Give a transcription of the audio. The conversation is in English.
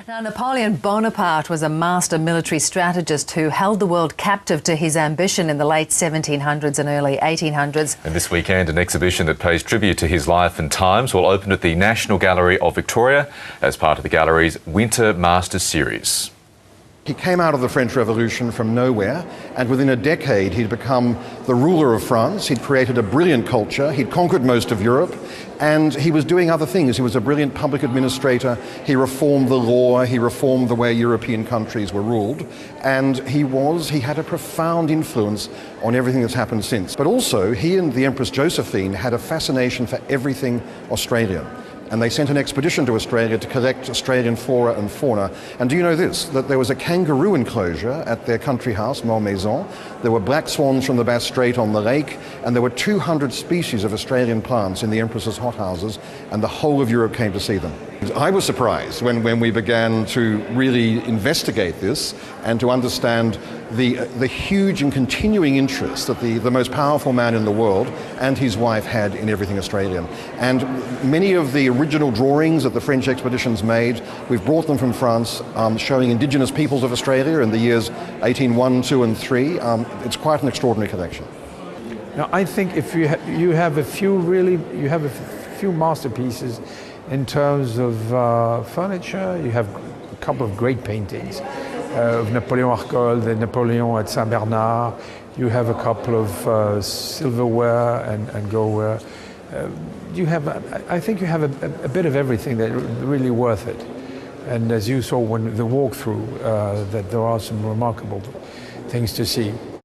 Now, Napoleon Bonaparte was a master military strategist who held the world captive to his ambition in the late 1700s and early 1800s. And this weekend, an exhibition that pays tribute to his life and times will open at the National Gallery of Victoria as part of the gallery's Winter Masters series. He came out of the French Revolution from nowhere, and within a decade he'd become the ruler of France. He'd created a brilliant culture, he'd conquered most of Europe, and he was doing other things. He was a brilliant public administrator, he reformed the law, he reformed the way European countries were ruled, and he had a profound influence on everything that's happened since. But also, he and the Empress Josephine had a fascination for everything Australian. And they sent an expedition to Australia to collect Australian flora and fauna. And do you know this, that there was a kangaroo enclosure at their country house, Malmaison. There were black swans from the Bass Strait on the lake, and there were 200 species of Australian plants in the Empress's hothouses, and the whole of Europe came to see them. I was surprised when we began to really investigate this and to understand the huge and continuing interest that the most powerful man in the world and his wife had in everything Australian. And many of the original drawings that the French expeditions made, we've brought them from France, showing indigenous peoples of Australia in the years 1801, 2 and 3. It's quite an extraordinary collection. Now, I think if you have a few masterpieces in terms of furniture. You have a couple of great paintings of Napoleon Arcole, the Napoleon at Saint-Bernard. You have a couple of silverware and goldware. I think you have a bit of everything that really worth it. And as you saw when the walkthrough, that there are some remarkable things to see.